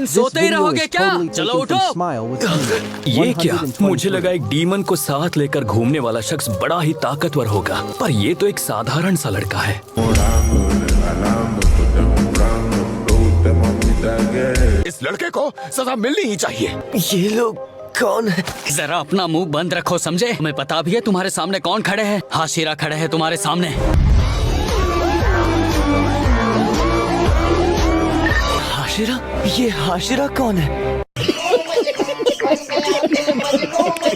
सोते ही रहोगे क्या? चलो उठो। ये क्या? मुझे लगा एक डीमन को साथ लेकर घूमने वाला शख्स बड़ा ही ताकतवर होगा, पर ये तो एक साधारण सा लड़का है। इस लड़के को सजा मिलनी ही चाहिए। ये लोग कौन है? जरा अपना मुंह बंद रखो, समझे? हमें पता भी है तुम्हारे सामने कौन खड़े हैं। हाशिरा खड़े हैं तुम्हारे सामने। हाशिरा? ये हाशिरा कौन है?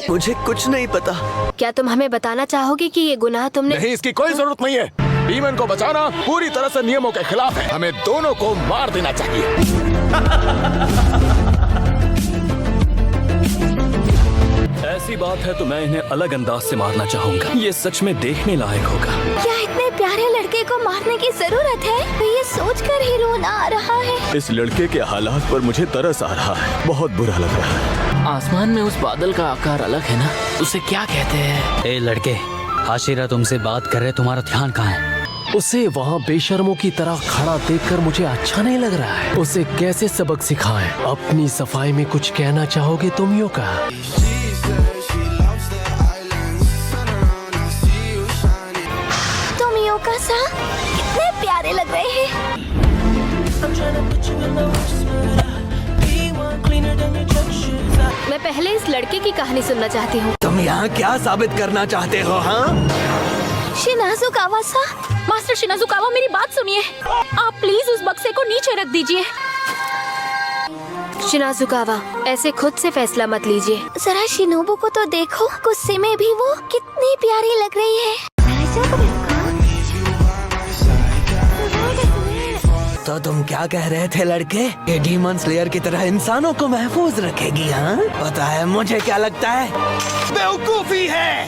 मुझे कुछ नहीं पता। क्या तुम हमें बताना चाहोगे कि ये गुनाह तुमने? नहीं, इसकी कोई जरूरत नहीं है। डीमन को बचाना पूरी तरह से नियमों के खिलाफ है। हमें दोनों को मार देना चाहिए। ऐसी बात है तो मैं इन्हें अलग अंदाज से मारना चाहूंगा। ये सच में देखने लायक होगा। क्या इतने प्यारे लड़के को मारने की जरूरत है? ये सोचकर ही रोना आ रहा है। इस लड़के के हालात पर मुझे तरस आ रहा है। बहुत बुरा लग रहा है। आसमान में उस बादल का आकार अलग है ना, उसे क्या कहते हैं? ए लड़के, हाशिरा तुमसे बात कर रहे, तुम्हारा ध्यान कहाँ है? उसे वहाँ बेशर्मों की तरह खड़ा देखकर मुझे अच्छा नहीं लग रहा है। उसे कैसे सबक सिखाएं? अपनी सफाई में कुछ कहना चाहोगे तुम यो का? तुम योका सा कितने प्यारे लग रहे हैं। मैं पहले इस लड़के की कहानी सुनना चाहती हूँ। तुम यहाँ क्या साबित करना चाहते हो? हाँ, शिनाजुकावा सा। मास्टर शिनाजुकावा, मेरी बात सुनिए। आप प्लीज उस बक्से को नीचे रख दीजिए। शिनाजुकावा, ऐसे खुद से फैसला मत लीजिए। जरा शिनोबू को तो देखो, गुस्से में भी वो कितनी प्यारी लग रही है। तो तुम क्या कह रहे थे लड़के? ये डीमन स्लेयर की तरह इंसानों को महफूज रखेगी? हाँ, पता है मुझे क्या लगता है? बेवकूफी है।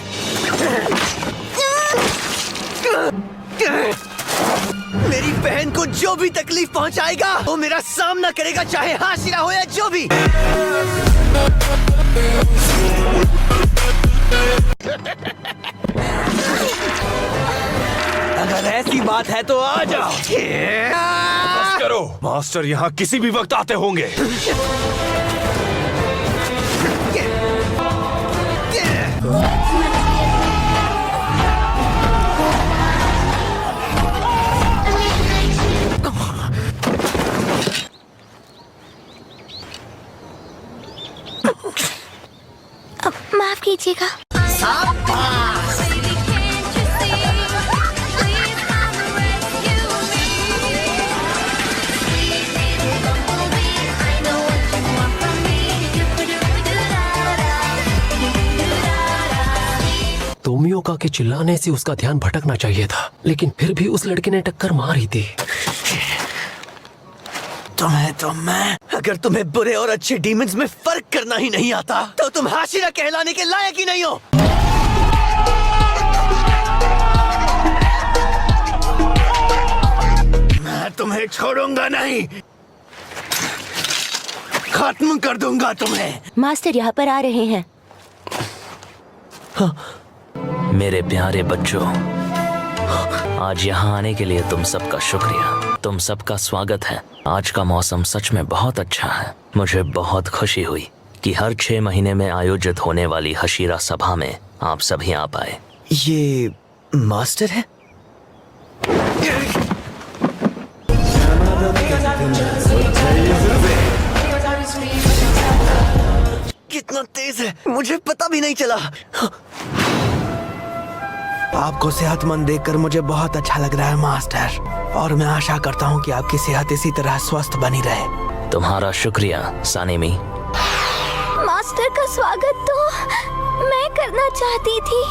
मेरी बहन को जो भी तकलीफ पहुंचाएगा वो मेरा सामना करेगा, चाहे हाशिरा हो या जो भी। अगर ऐसी बात है तो आ जाओ। बस करो, मास्टर यहाँ किसी भी वक्त आते होंगे। माफ कीजिएगा। तोमियोका के चिल्लाने से उसका ध्यान भटकना चाहिए था, लेकिन फिर भी उस लड़के ने टक्कर मार ही दी। तुम्हें तो मैं, अगर तुम्हें बुरे और अच्छे डीमंस में फर्क करना ही नहीं आता तो तुम हाशिरा कहलाने के लायक ही नहीं हो। मैं तुम्हें छोड़ूंगा नहीं, खत्म कर दूंगा तुम्हें। मास्टर यहाँ पर आ रहे हैं। मेरे प्यारे बच्चों, आज यहाँ आने के लिए तुम सबका शुक्रिया। तुम सबका स्वागत है। आज का मौसम सच में बहुत अच्छा है। मुझे बहुत खुशी हुई कि हर 6 महीने में आयोजित होने वाली हशीरा सभा में आप सभी आ पाए। ये मास्टर है? कितना तेज है, मुझे पता भी नहीं चला। आपको सेहतमंद देखकर मुझे बहुत अच्छा लग रहा है मास्टर, और मैं आशा करता हूँ कि आपकी सेहत इसी तरह स्वस्थ बनी रहे। तुम्हारा शुक्रिया सानिमी। मास्टर का स्वागत तो मैं करना चाहती थी।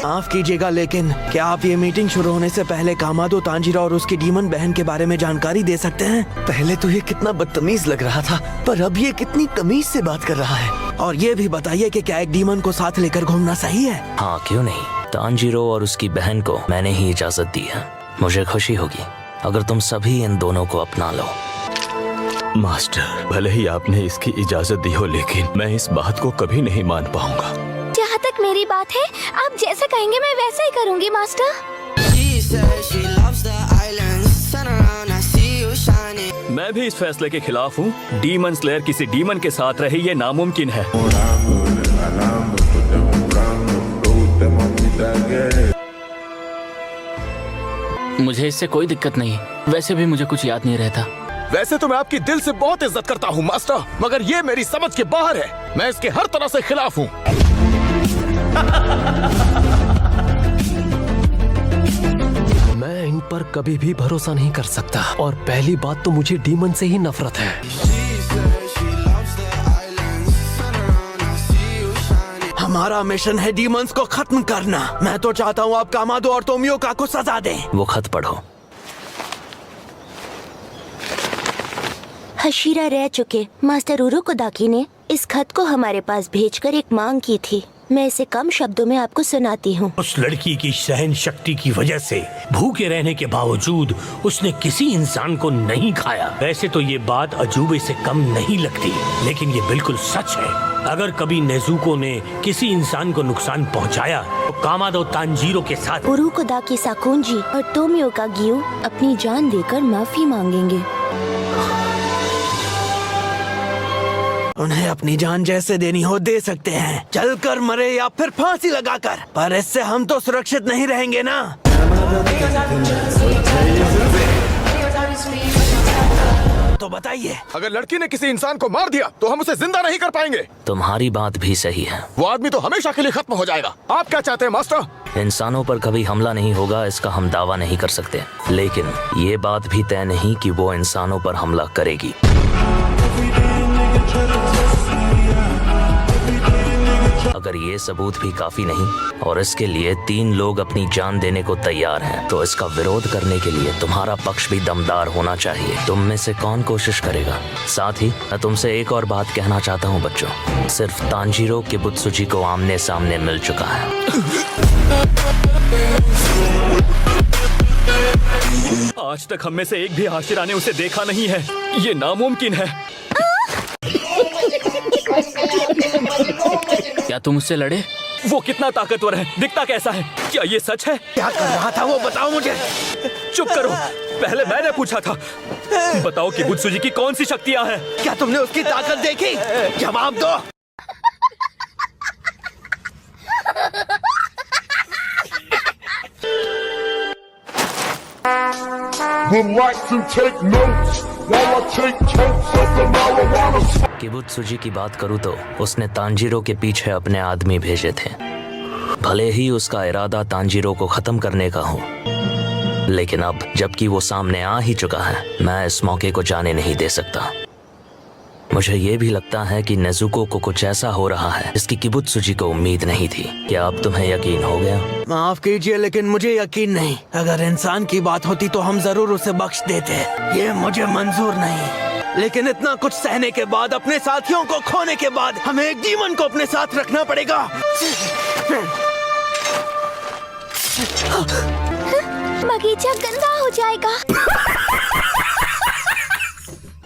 माफ कीजिएगा, लेकिन क्या आप ये मीटिंग शुरू होने से पहले कामादो तांजीरो और उसकी डीमन बहन के बारे में जानकारी दे सकते हैं? पहले तो ये कितना बदतमीज लग रहा था, पर अब ये कितनी तमीज से बात कर रहा है। और ये भी बताइए कि क्या एक डीमन को साथ लेकर घूमना सही है? हाँ, क्यों नहीं। तांजीरो और उसकी बहन को मैंने ही इजाजत दी है। मुझे खुशी होगी अगर तुम सभी इन दोनों को अपना लो। मास्टर, भले ही आपने इसकी इजाजत दी हो, लेकिन मैं इस बात को कभी नहीं मान पाऊंगा। जहाँ तक मेरी बात है, आप जैसा कहेंगे मैं वैसा ही करूँगी master. She says she loves the islands. Turn around, I see you मैं भी इस फैसले के खिलाफ हूँ। डीमन स्लेयर किसी डीमन के साथ रहे, ये नामुमकिन है। मुझे इससे कोई दिक्कत नहीं है। वैसे भी मुझे कुछ याद नहीं रहता। वैसे तो मैं आपकी दिल से बहुत इज्जत करता हूँ मास्टर, मगर ये मेरी समझ के बाहर है। मैं इसके हर तरह से खिलाफ हूँ। मैं इन पर कभी भी भरोसा नहीं कर सकता, और पहली बात तो मुझे डीमन से ही नफरत है। हमारा मिशन है डीमंस को खत्म करना। मैं तो चाहता हूँ आप कामादो और तोमियोका को सजा दें। वो खत पढ़ो। हशीरा रह चुके मास्टर उरुकोदाकी ने इस खत को हमारे पास भेजकर एक मांग की थी। मैं इसे कम शब्दों में आपको सुनाती हूँ। उस लड़की की सहन शक्ति की वजह से भूखे रहने के बावजूद उसने किसी इंसान को नहीं खाया। वैसे तो ये बात अजूबे से कम नहीं लगती, लेकिन ये बिल्कुल सच है। अगर कभी नेजुको ने किसी इंसान को नुकसान पहुंचाया तो कामादो तांजीरो के साथ उरुकोदाकी साकुंजी और तोमियोका गियो अपनी जान देकर माफी मांगेंगे। उन्हें अपनी जान जैसे देनी हो दे सकते हैं, चलकर मरे या फिर फांसी लगाकर, पर इससे हम तो सुरक्षित नहीं रहेंगे ना। तो बताइए, अगर लड़की ने किसी इंसान को मार दिया तो हम उसे जिंदा नहीं कर पाएंगे। तुम्हारी बात भी सही है। वो आदमी तो हमेशा के लिए खत्म हो जाएगा। आप क्या चाहते हैं मास्टर? इंसानों पर कभी हमला नहीं होगा, इसका हम दावा नहीं कर सकते, लेकिन ये बात भी तय नहीं कि वो इंसानों पर हमला करेगी। अगर ये सबूत भी काफी नहीं और इसके लिए 3 लोग अपनी जान देने को तैयार हैं, तो इसका विरोध करने के लिए तुम्हारा पक्ष भी दमदार होना चाहिए। तुम में से कौन कोशिश करेगा? साथ ही मैं तुमसे एक और बात कहना चाहता हूँ बच्चों, सिर्फ तांजीरो किबुत्सुजी को आमने सामने मिल चुका है। आज तक हम में से एक भी हाशिरा ने उसे देखा नहीं है। ये नामुमकिन है। क्या तुम उससे लड़े? वो कितना ताकतवर है, दिखता कैसा है? क्या ये सच है? क्या कर रहा था वो बताओ मुझे। चुप करो, पहले मैंने पूछा था। बताओ कि किबुत्सुजी की कौन सी शक्तियाँ हैं? क्या तुमने उसकी ताकत देखी? जवाब दो। किबुत्सुजी की बात करूँ तो उसने तांजीरो के पीछे अपने आदमी भेजे थे। भले ही उसका इरादा तांजीरो को खत्म करने का हो, लेकिन अब जबकि वो सामने आ ही चुका है, मैं इस मौके को जाने नहीं दे सकता। मुझे ये भी लगता है कि नेजुको को कुछ ऐसा हो रहा है जिसकी किबुत्सुजी को उम्मीद नहीं थी। क्या अब तुम्हें यकीन हो गया? माफ कीजिए, लेकिन मुझे यकीन नहीं। अगर इंसान की बात होती तो हम जरूर उसे बख्श देते। ये मुझे मंजूर नहीं, लेकिन इतना कुछ सहने के बाद, अपने साथियों को खोने के बाद, हमें एक डीमन को अपने साथ रखना पड़ेगा। बगीचा गंदा हो जाएगा।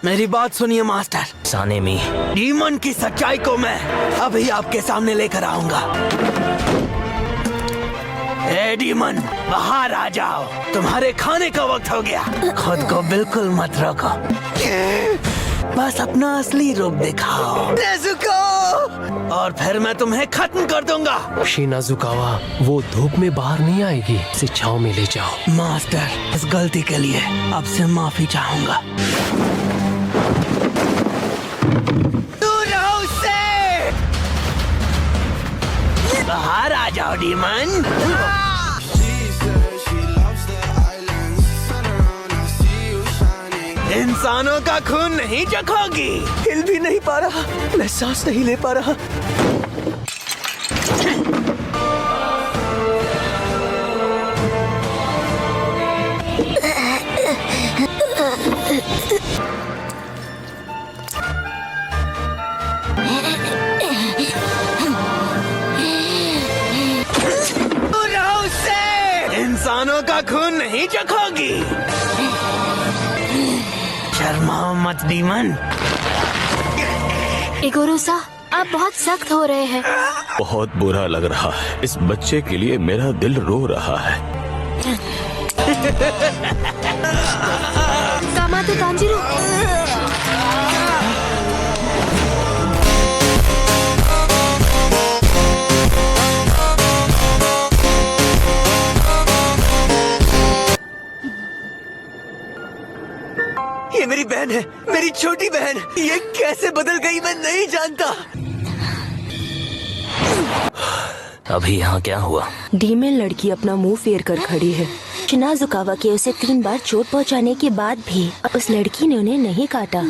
मेरी बात सुनिए मास्टर। सानेमी, डीमन की सच्चाई को मैं अभी आपके सामने लेकर आऊंगा। ए डीमन, बाहर आ जाओ। तुम्हारे खाने का वक्त हो गया। खुद को बिल्कुल मत रोको, बस अपना असली रूप दिखाओ नेजुको, और फिर मैं तुम्हें खत्म कर दूंगा। शिनाजुकावा, वो धूप में बाहर नहीं आएगी, इसे छांव में ले जाओ। मास्टर, इस गलती के लिए आपसे माफी चाहूंगा। दूर रहो उससे। बाहर आ जाओ डीमन। इंसानों का खून नहीं चखोगी। हिल भी नहीं पा रहा, मैं सांस नहीं ले पा रहा। इंसानों का खून नहीं चखोगी। शर्माओ मत डीमन। इगोरुसा, आप बहुत सख्त हो रहे हैं। बहुत बुरा लग रहा है। इस बच्चे के लिए मेरा दिल रो रहा है। कामादो तांजीरो। ये मेरी बहन है, मेरी छोटी बहन। ये कैसे बदल गई मैं नहीं जानता। अभी यहाँ क्या हुआ? डीमन लड़की अपना मुंह फेर कर खड़ी है। शिनाजुकावा के उसे 3 बार चोट पहुंचाने के बाद भी उस लड़की ने उन्हें नहीं काटा।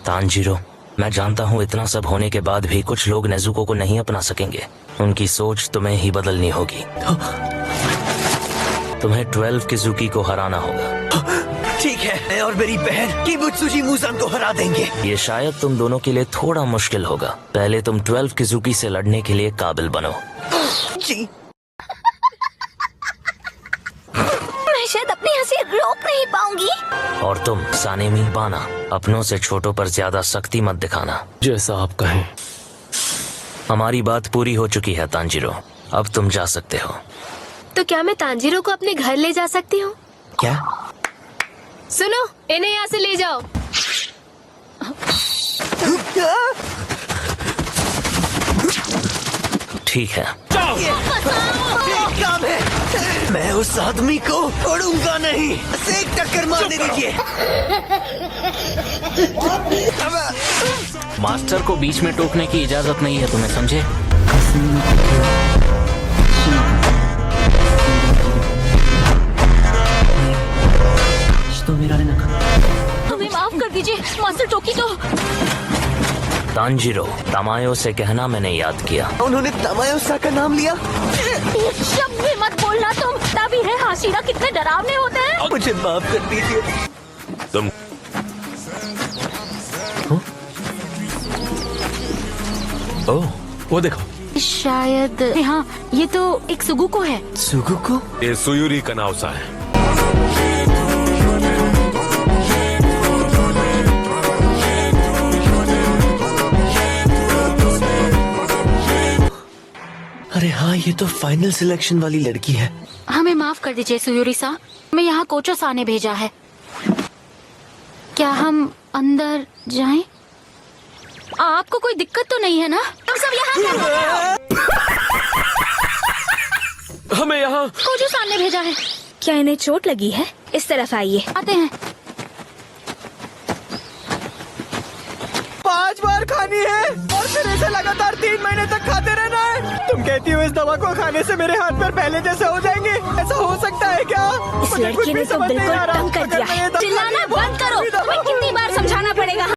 तांजीरो, मैं जानता हूँ इतना सब होने के बाद भी कुछ लोग नेजुको को नहीं अपना सकेंगे। उनकी सोच तुम्हें ही बदलनी होगी। तुम्हें 12 किजुकी को हराना होगा। ठीक है, मैं और मेरी बहन किबुत्सुजी मुसान को हरा देंगे। ये शायद तुम दोनों के लिए थोड़ा मुश्किल होगा। पहले तुम 12 किजुकी से लड़ने के लिए काबिल बनो। जी। मैं शायद अपनी हंसी रोक नहीं पाऊंगी। और तुम सानेमी बाना, अपनों से छोटों पर ज्यादा सख्ती मत दिखाना। जैसा आप कहें। हमारी बात पूरी हो चुकी है तांजीरो, अब तुम जा सकते हो। तो क्या मैं तांजीरो को अपने घर ले जा सकती हूँ? क्या? सुनो, इन्हें यहाँ से ले जाओ। ठीक है। काम है। मैं उस आदमी को छोड़ूंगा नहीं। इसे एक टक्कर मारने दीजिए। मास्टर को बीच में टोकने की इजाजत नहीं है, तुम्हें समझे? हमें माफ कर दीजिए मास्टर टोकी तो। तांजीरो, तमायो से कहना मैंने याद किया। उन्होंने तमायोसा का नाम लिया। एक शब्द भी मत बोलना तुम। तभी है हाशिरा कितने डरावने होते हैं। मुझे माफ कर दीजिए। तुम ओह, वो देखो। शायद हाँ, ये तो एक सुगुको है। सुगुको? ये सुयुरी का नावसा है। अरे हाँ, ये तो फाइनल सिलेक्शन वाली लड़की है। हमें माफ कर दीजिए सुयूरी सा, मैं यहाँ कोचो सा ने भेजा है। क्या हम अंदर जाएं? आपको कोई दिक्कत तो नहीं है ना? तुम सब यहाँ हमें यहाँ कोचो सा ने भेजा है। क्या इन्हें चोट लगी है? इस तरफ आइए। आते हैं। 5 बार खानी है और फिर इसे लगातार 3 महीने तक खाते रहना है। तुम कहती हो इस दवा को खाने से मेरे हाथ पैर पहले जैसे हो जाएंगे? ऐसा हो सकता है क्या? इस लड़की ने तो बिल्कुल तंग कर दिया है।